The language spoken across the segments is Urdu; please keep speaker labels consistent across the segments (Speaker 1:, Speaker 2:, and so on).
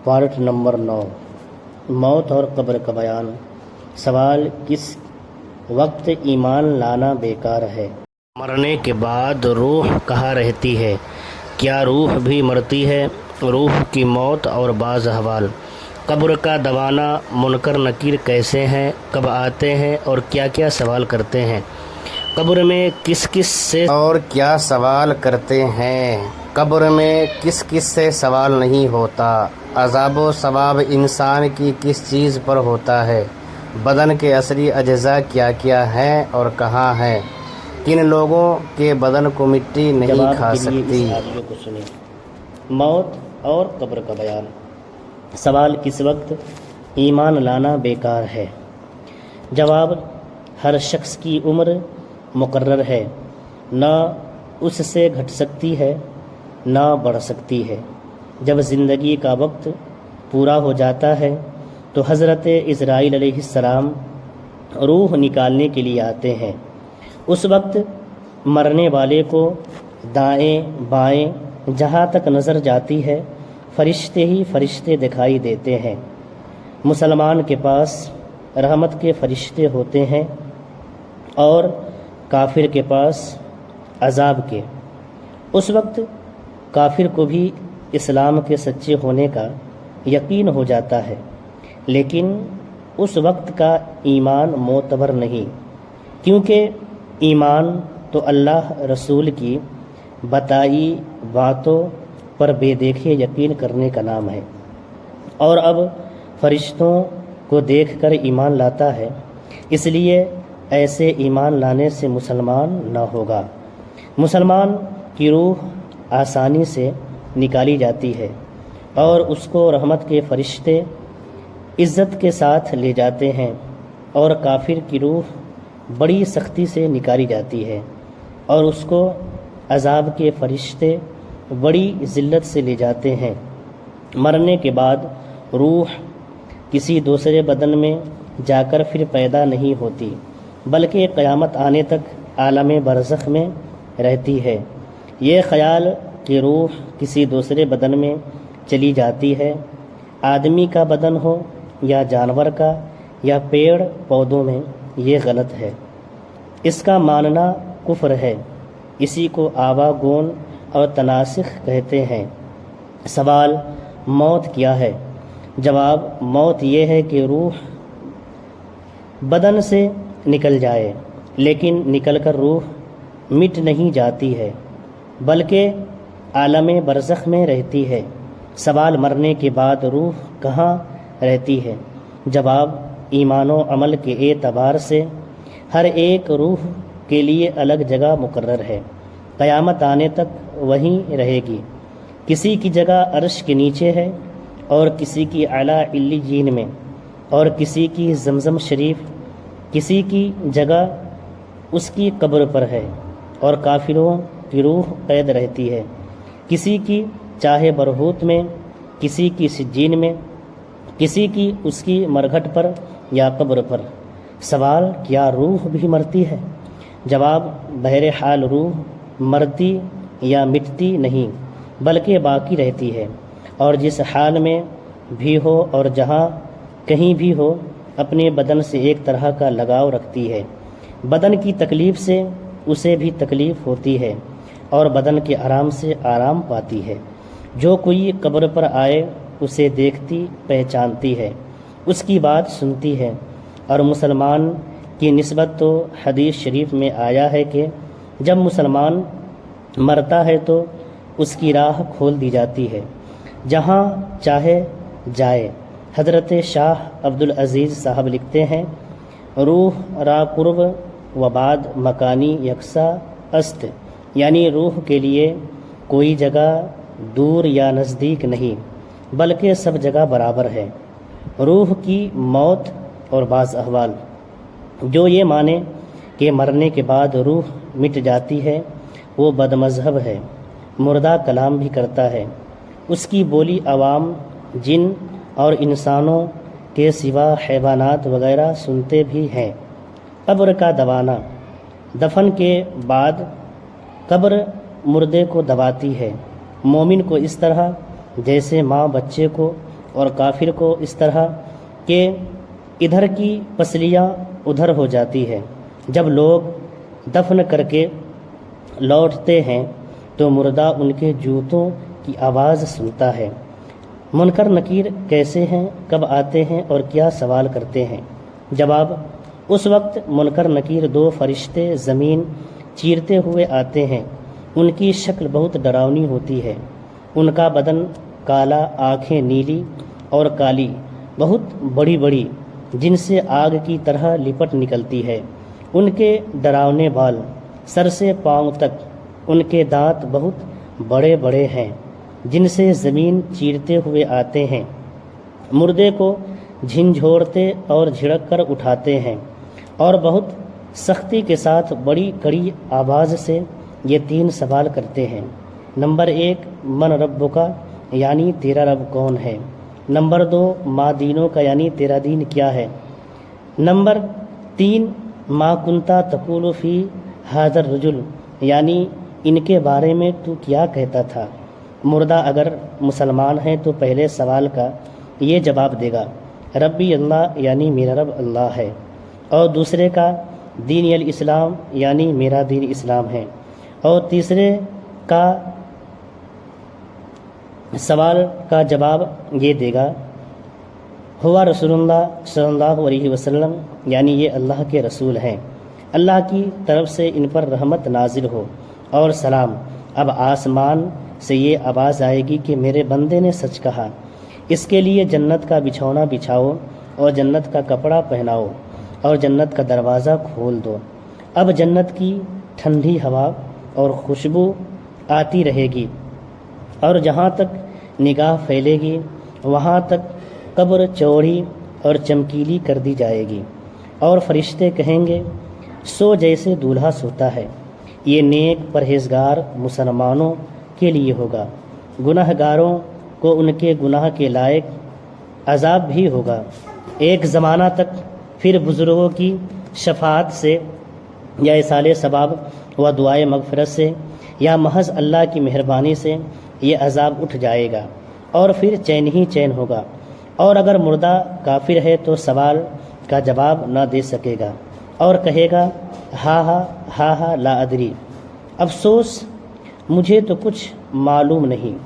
Speaker 1: پارٹ نمبر 9 موت اور قبر کا بیان۔ سوال، کس وقت ایمان لانا بیکار ہے؟ مرنے کے بعد روح کہاں رہتی ہے؟ کیا روح بھی مرتی ہے؟ روح کی موت اور بعض احوال۔ قبر کا دوانا، منکر نکیر کیسے ہیں، کب آتے ہیں اور کیا کیا سوال کرتے ہیں؟ قبر میں کس کس سے اور کیا سوال کرتے ہیں؟ قبر میں کس کس سے سوال نہیں ہوتا؟ عذاب و ثواب انسان کی کس چیز پر ہوتا ہے؟ بدن کے اصلی اجزاء کیا کیا ہیں اور کہاں ہیں؟ کن لوگوں کے بدن کو مٹی نہیں کھا سکتی؟ کو سنیں۔ موت اور قبر کا بیان۔ سوال، کس وقت ایمان لانا بیکار ہے؟ جواب، ہر شخص کی عمر مقرر ہے، نہ اس سے گھٹ سکتی ہے نہ بڑھ سکتی ہے۔ جب زندگی کا وقت پورا ہو جاتا ہے تو حضرت اسرائیل علیہ السلام روح نکالنے کے لیے آتے ہیں۔ اس وقت مرنے والے کو دائیں بائیں جہاں تک نظر جاتی ہے فرشتے ہی فرشتے دکھائی دیتے ہیں۔ مسلمان کے پاس رحمت کے فرشتے ہوتے ہیں اور کافر کے پاس عذاب کے۔ اس وقت کافر کو بھی اسلام کے سچے ہونے کا یقین ہو جاتا ہے، لیکن اس وقت کا ایمان معتبر نہیں، کیونکہ ایمان تو اللہ رسول کی بتائی باتوں پر بے دیکھے یقین کرنے کا نام ہے، اور اب فرشتوں کو دیکھ کر ایمان لاتا ہے، اس لیے ایسے ایمان لانے سے مسلمان نہ ہوگا۔ مسلمان کی روح آسانی سے نکالی جاتی ہے اور اس کو رحمت کے فرشتے عزت کے ساتھ لے جاتے ہیں، اور کافر کی روح بڑی سختی سے نکالی جاتی ہے اور اس کو عذاب کے فرشتے بڑی ذلت سے لے جاتے ہیں۔ مرنے کے بعد روح کسی دوسرے بدن میں جا کر پھر پیدا نہیں ہوتی، بلکہ قیامت آنے تک عالم برزخ میں رہتی ہے۔ یہ خیال کہ روح کسی دوسرے بدن میں چلی جاتی ہے، آدمی کا بدن ہو یا جانور کا یا پیڑ پودوں میں، یہ غلط ہے، اس کا ماننا کفر ہے، اسی کو آواگون اور تناسخ کہتے ہیں۔ سوال، موت کیا ہے؟ جواب، موت یہ ہے کہ روح بدن سے نکل جائے، لیکن نکل کر روح مٹ نہیں جاتی ہے بلکہ عالم برزخ میں رہتی ہے۔ سوال، مرنے کے بعد روح کہاں رہتی ہے؟ جواب، ایمان و عمل کے اعتبار سے ہر ایک روح کے لیے الگ جگہ مقرر ہے، قیامت آنے تک وہیں رہے گی۔ کسی کی جگہ عرش کے نیچے ہے اور کسی کی اعلیٰ علیین میں، اور کسی کی زمزم شریف، کسی کی جگہ اس کی قبر پر ہے، اور کافروں کی روح قید رہتی ہے، کسی کی چاہے برہوت میں، کسی کی سجین میں، کسی کی اس کی مرگھٹ پر یا قبر پر۔ سوال، کیا روح بھی مرتی ہے؟ جواب، بہرحال روح مرتی یا مٹتی نہیں بلکہ باقی رہتی ہے، اور جس حال میں بھی ہو اور جہاں کہیں بھی ہو اپنے بدن سے ایک طرح کا لگاؤ رکھتی ہے۔ بدن کی تکلیف سے اسے بھی تکلیف ہوتی ہے اور بدن کے آرام سے آرام پاتی ہے۔ جو کوئی قبر پر آئے اسے دیکھتی پہچانتی ہے، اس کی بات سنتی ہے، اور مسلمان کی نسبت تو حدیث شریف میں آیا ہے کہ جب مسلمان مرتا ہے تو اس کی راہ کھول دی جاتی ہے، جہاں چاہے جائے۔ حضرت شاہ عبدالعزیز صاحب لکھتے ہیں، روح را قرب و بعد مکانی یکساں است، یعنی روح کے لیے کوئی جگہ دور یا نزدیک نہیں بلکہ سب جگہ برابر ہے۔ روح کی موت اور بعض احوال۔ جو یہ مانے کہ مرنے کے بعد روح مٹ جاتی ہے وہ بد مذہب ہے، مردہ کلام بھی کرتا ہے، اس کی بولی عوام، جن اور انسانوں کے سوا حیوانات وغیرہ سنتے بھی ہیں۔ قبر کا دوانا۔ دفن کے بعد قبر مردے کو دباتی ہے، مومن کو اس طرح جیسے ماں بچے کو اور کافر کو اس طرح کہ ادھر کی پسلیاں ادھر ہو جاتی ہے۔ جب لوگ دفن کر کے لوٹتے ہیں تو مردہ ان کے جوتوں کی آواز سنتا ہے۔ منکر نکیر کیسے ہیں، کب آتے ہیں اور کیا سوال کرتے ہیں؟ جواب: اس وقت منکر نکیر 2 فرشتے زمین چیرتے ہوئے آتے ہیں۔ ان کی شکل بہت ڈراؤنی ہوتی ہے۔ ان کا بدن کالا، آنکھیں نیلی اور کالی، بہت بڑی بڑی، جن سے آگ کی طرح لپٹ نکلتی ہے۔ ان کے ڈراونے بال سر سے پاؤں تک، ان کے دانت بہت بڑے بڑے ہیں جن سے زمین چیرتے ہوئے آتے ہیں۔ مردے کو جھنجھوڑتے اور جھڑک کر اٹھاتے ہیں اور بہت سختی کے ساتھ بڑی کڑی آواز سے یہ 3 سوال کرتے ہیں۔ نمبر 1: من ربک، یعنی تیرا رب کون ہے؟ نمبر 2: ما دینوں کا، یعنی تیرا دین کیا ہے؟ نمبر 3: ما کنتا تقول فی ھذا الرجل، یعنی ان کے بارے میں تو کیا کہتا تھا؟ مردہ اگر مسلمان ہیں تو پہلے سوال کا یہ جواب دے گا: ربی اللہ، یعنی میرا رب اللہ ہے، اور دوسرے کا دین الاسلام، یعنی میرا دین اسلام ہے، اور تیسرے کا سوال کا جواب یہ دے گا: ہوا رسول اللہ صلی اللہ علیہ وسلم، یعنی یہ اللہ کے رسول ہیں، اللہ کی طرف سے ان پر رحمت نازل ہو اور سلام۔ اب آسمان سے یہ آواز آئے گی کہ میرے بندے نے سچ کہا، اس کے لیے جنت کا بچھونا بچھاؤ اور جنت کا کپڑا پہناؤ اور جنت کا دروازہ کھول دو۔ اب جنت کی ٹھنڈی ہوا اور خوشبو آتی رہے گی، اور جہاں تک نگاہ پھیلے گی وہاں تک قبر چوڑی اور چمکیلی کر دی جائے گی، اور فرشتے کہیں گے: سو جیسے دولہا سوتا ہے۔ یہ نیک پرہیزگار مسلمانوں کے لیے ہوگا، گناہ گاروں کو ان کے گناہ کے لائق عذاب بھی ہوگا۔ ایک زمانہ تک پھر بزرگوں کی شفاعت سے یا ایصال ثواب و دعائے مغفرت سے یا محض اللہ کی مہربانی سے یہ عذاب اٹھ جائے گا، اور پھر چین ہی چین ہوگا۔ اور اگر مردہ کافر ہے تو سوال کا جواب نہ دے سکے گا اور کہے گا: ہاں ہاں ہاں ہاں لا ادری، افسوس مجھے تو کچھ معلوم نہیں۔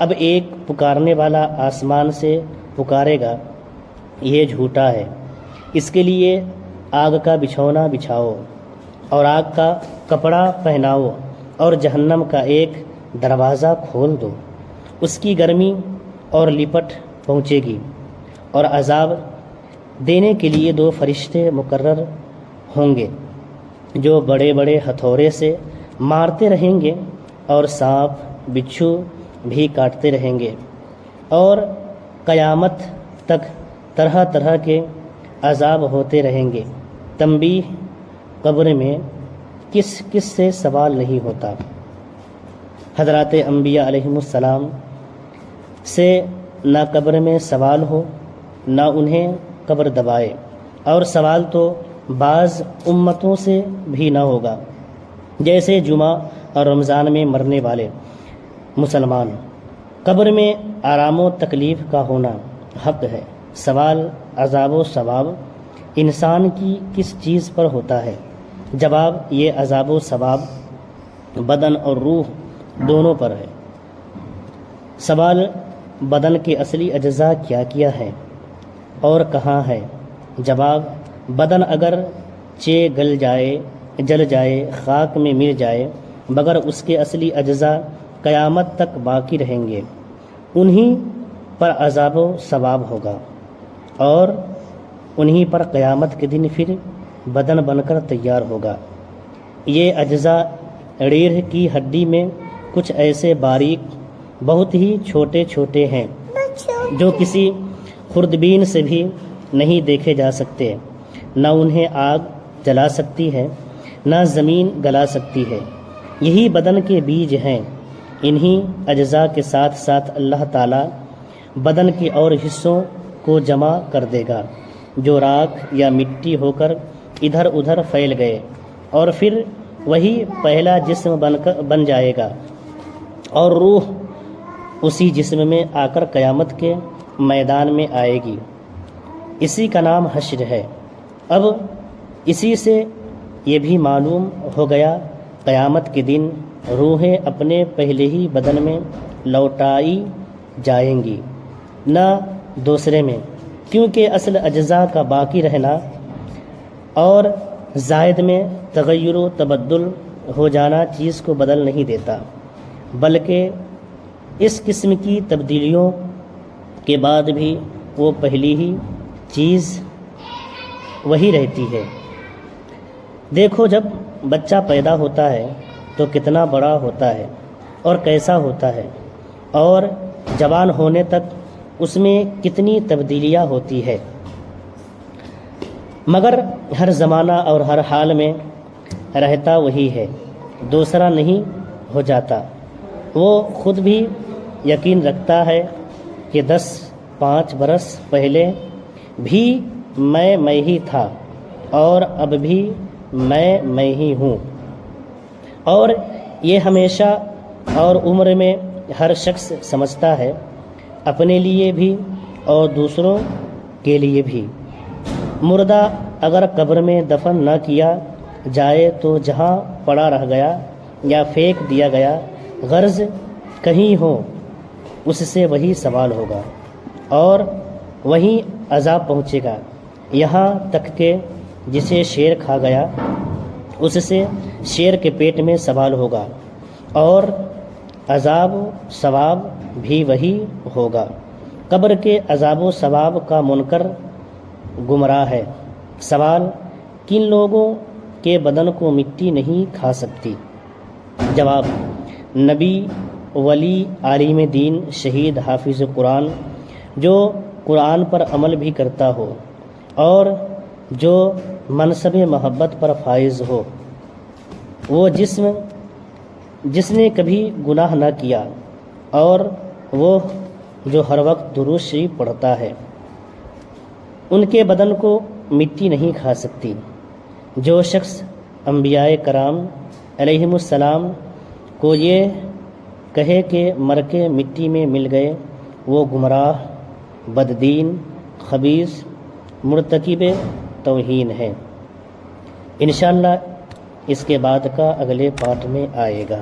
Speaker 1: اب ایک پکارنے والا آسمان سے پکارے گا: یہ جھوٹا ہے، اس کے لیے آگ کا بچھونا بچھاؤ اور آگ کا کپڑا پہناؤ اور جہنم کا ایک دروازہ کھول دو۔ اس کی گرمی اور لپٹ پہنچے گی، اور عذاب دینے کے لیے 2 فرشتے مقرر ہوں گے جو بڑے بڑے ہتھوڑے سے مارتے رہیں گے، اور سانپ بچھو بھی کاٹتے رہیں گے، اور قیامت تک طرح طرح کے عذاب ہوتے رہیں گے۔ تنبیہ: قبر میں کس کس سے سوال نہیں ہوتا۔ حضرات انبیاء علیہم السلام سے نہ قبر میں سوال ہو، نہ انہیں قبر دبائے، اور سوال تو بعض امتوں سے بھی نہ ہوگا، جیسے جمعہ اور رمضان میں مرنے والے مسلمان۔ قبر میں آرام و تکلیف کا ہونا حق ہے۔ سوال عذاب و ثواب انسان کی کس چیز پر ہوتا ہے؟ جواب: یہ عذاب و ثواب بدن اور روح دونوں پر ہے۔ سوال: بدن کے اصلی اجزاء کیا کیا ہے اور کہاں ہے؟ جواب: بدن اگر جل جائے، خاک میں مل جائے، مگر اس کے اصلی اجزاء قیامت تک باقی رہیں گے، انہی پر عذاب و ثواب ہوگا، اور انہی پر قیامت کے دن پھر بدن بن کر تیار ہوگا۔ یہ اجزاء ریڑھ کی ہڈی میں کچھ ایسے باریک، بہت ہی چھوٹے چھوٹے ہیں جو کسی خوردبین سے بھی نہیں دیکھے جا سکتے، نہ انہیں آگ جلا سکتی ہے، نہ زمین گلا سکتی ہے۔ یہی بدن کے بیج ہیں۔ انہی اجزاء کے ساتھ ساتھ اللہ تعالیٰ بدن کے اور حصوں کو جمع کر دے گا جو راکھ یا مٹی ہو کر ادھر ادھر پھیل گئے، اور پھر وہی پہلا جسم بن جائے گا، اور روح اسی جسم میں آ کر قیامت کے میدان میں آئے گی، اسی کا نام حشر ہے۔ اب اسی سے یہ بھی معلوم ہو گیا قیامت کے دن روحیں اپنے پہلے ہی بدن میں لوٹائی جائیں گی، نہ دوسرے میں، کیونکہ اصل اجزاء کا باقی رہنا اور زائد میں تغیر و تبدل ہو جانا چیز کو بدل نہیں دیتا، بلکہ اس قسم کی تبدیلیوں کے بعد بھی وہ پہلی ہی چیز وہی رہتی ہے۔ دیکھو جب بچہ پیدا ہوتا ہے تو کتنا بڑا ہوتا ہے اور کیسا ہوتا ہے، اور جوان ہونے تک اس میں کتنی تبدیلیاں ہوتی ہے، مگر ہر زمانہ اور ہر حال میں رہتا وہی ہے، دوسرا نہیں ہو جاتا۔ وہ خود بھی یقین رکھتا ہے کہ 5 برس پہلے بھی میں ہی تھا اور اب بھی میں ہی ہوں، اور یہ ہمیشہ اور عمر میں ہر شخص سمجھتا ہے، اپنے لیے بھی اور دوسروں کے لیے بھی۔ مردہ اگر قبر میں دفن نہ کیا جائے تو جہاں پڑا رہ گیا یا پھینک دیا گیا، غرض کہیں ہو، اس سے وہی سوال ہوگا اور وہیں عذاب پہنچے گا، یہاں تک کہ جسے شیر کھا گیا اس سے شیر کے پیٹ میں سوال ہوگا، اور عذاب و ثواب بھی وہی ہوگا۔ قبر کے عذاب و ثواب کا منکر گمراہ ہے۔ سوال: کن لوگوں کے بدن کو مٹی نہیں کھا سکتی؟ جواب: نبی، ولی، عالم دین، شہید، حافظ قرآن، جو قرآن پر عمل بھی کرتا ہو اور جو منصب محبت پر فائز ہو، وہ جس نے کبھی گناہ نہ کیا، اور وہ جو ہر وقت درود شریف پڑھتا ہے، ان کے بدن کو مٹی نہیں کھا سکتی۔ جو شخص انبیاء کرام علیہم السلام کو یہ کہے کہ مر کے مٹی میں مل گئے، وہ گمراہ، بددین، خبیث، مرتکب توہین ہے۔ انشاءاللہ اس کے بعد کا اگلے پارٹ میں آئے گا۔